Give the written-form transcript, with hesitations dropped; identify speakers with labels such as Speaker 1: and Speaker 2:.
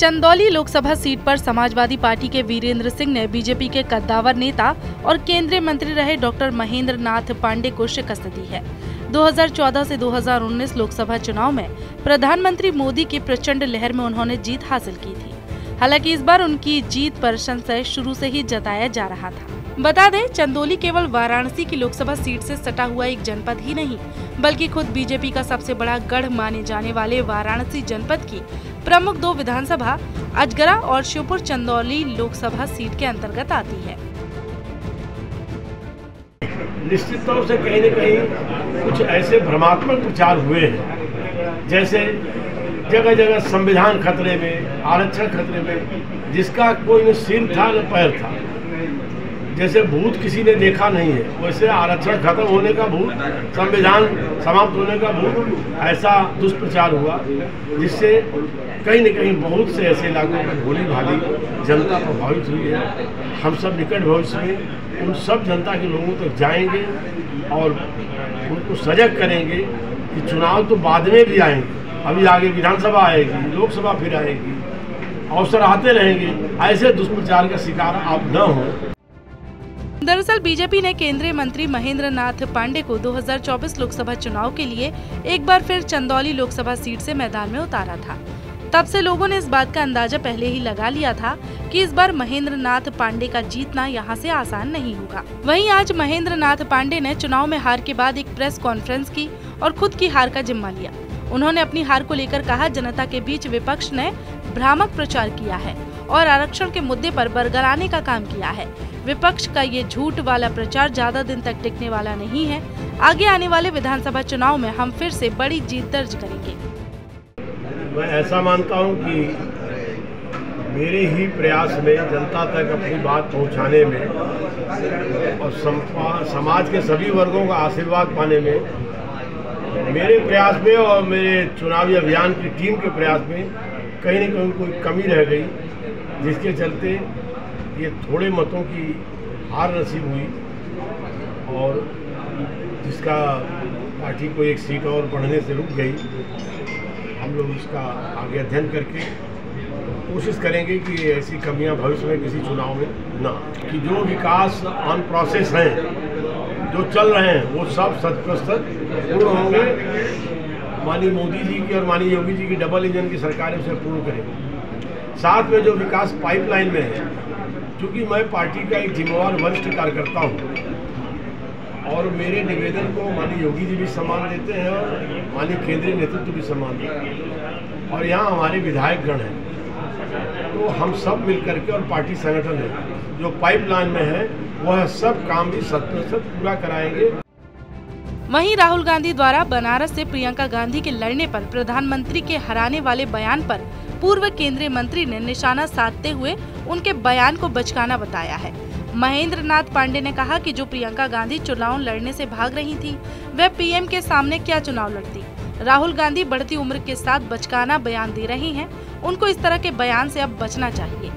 Speaker 1: Chandauli Lok Sabha seat पर Samajwadi party के वीरेंद्र सिंह ने बीजेपी के कद्दावर नेता और केंद्रीय मंत्री रहे डॉक्टर महेंद्र नाथ पांडे को शिकस्त दी है। 2014 से 2019 लोकसभा चुनाव में प्रधानमंत्री मोदी की प्रचंड लहर में उन्होंने जीत हासिल की थी। हालांकि इस बार उनकी जीत पर संशय शुरू से ही जताया जा रहा था। बता दें, चंदौली केवल वाराणसी की लोकसभा सीट से सटा हुआ एक जनपद ही नहीं, बल्कि खुद बीजेपी का सबसे बड़ा गढ़ माने जाने वाले वाराणसी जनपद की प्रमुख 2 विधानसभा अजगरा और श्योपुर चंदौली लोकसभा सीट के अंतर्गत आती है।
Speaker 2: निश्चित तौर से कहीं न कहीं कुछ ऐसे भ्रमात्मक प्रचार हुए हैं, जैसे जगह जगह संविधान खतरे में, आरक्षण खतरे में, जिसका कोई न सिर था न पैर था। जैसे भूत किसी ने देखा नहीं है, वैसे आरक्षण खत्म होने का भूत, संविधान समाप्त होने का भूत, ऐसा दुष्प्रचार हुआ, जिससे कहीं न कहीं बहुत से ऐसे इलाकों में भोली भाली जनता प्रभावित हुई है। हम सब निकट भविष्य में उन सब जनता के लोगों तक जाएंगे और उनको सजग करेंगे कि चुनाव तो बाद में भी आएंगे, अभी आगे विधानसभा आएगी, लोकसभा फिर आएगी, अवसर आते रहेंगे। ऐसे दुष्प्रचार का शिकार आप न हो।
Speaker 1: दरअसल बीजेपी ने केंद्रीय मंत्री महेंद्र नाथ पांडे को 2024 लोकसभा चुनाव के लिए एक बार फिर चंदौली लोकसभा सीट से मैदान में उतारा था। तब से लोगों ने इस बात का अंदाजा पहले ही लगा लिया था कि इस बार महेंद्र नाथ पांडे का जीतना यहां से आसान नहीं होगा। वहीं आज महेंद्र नाथ पांडे ने चुनाव में हार के बाद एक प्रेस कॉन्फ्रेंस की और खुद की हार का जिम्मा लिया। उन्होंने अपनी हार को लेकर कहा, जनता के बीच विपक्ष ने भ्रामक प्रचार किया है और आरक्षण के मुद्दे पर बरगलाने का काम किया है। विपक्ष का ये झूठ वाला प्रचार ज्यादा दिन तक टिकने वाला नहीं है। आगे आने वाले विधानसभा चुनाव में हम फिर से बड़ी जीत दर्ज करेंगे।
Speaker 2: मैं ऐसा मानता हूं कि मेरे ही प्रयास में जनता तक अपनी बात पहुंचाने में और समाज के सभी वर्गों का आशीर्वाद पाने में, मेरे प्रयास में और मेरे चुनावी अभियान की टीम के प्रयास में कहीं न कहीं कोई कमी रह गई, जिसके चलते ये थोड़े मतों की हार नसीब हुई और जिसका पार्टी को एक सीट और बढ़ने से रुक गई। हम लोग इसका आगे अध्ययन करके कोशिश करेंगे कि ऐसी कमियां भविष्य में किसी चुनाव में ना, कि जो विकास ऑन प्रोसेस हैं, जो चल रहे हैं, वो सब 100% पूर्ण होंगे। माननीय मोदी जी की और माननीय योगी जी की डबल इंजन की सरकार उसे पूर्ण करेगी। साथ में जो विकास पाइपलाइन में है, क्योंकि मैं पार्टी का एक जिम्मेवार वरिष्ठ कार्यकर्ता हूँ और मेरे निवेदन को माननीय योगी जी भी सम्मान देते हैं और माननीय केंद्रीय नेतृत्व भी सम्मान देते हैं, और यहाँ हमारे विधायक गण हैं, तो हम सब मिलकर के और पार्टी संगठन है जो पाइपलाइन में है, वह सब काम भी 100% पूरा कराएंगे।
Speaker 1: वहीं राहुल गांधी द्वारा बनारस से प्रियंका गांधी के लड़ने पर प्रधानमंत्री के हराने वाले बयान पर पूर्व केंद्रीय मंत्री ने निशाना साधते हुए उनके बयान को बचकाना बताया है। महेंद्र नाथ पांडे ने कहा कि जो प्रियंका गांधी चुनाव लड़ने से भाग रही थी, वह पीएम के सामने क्या चुनाव लड़ती। राहुल गांधी बढ़ती उम्र के साथ बचकाना बयान दे रही हैं। उनको इस तरह के बयान से अब बचना चाहिए।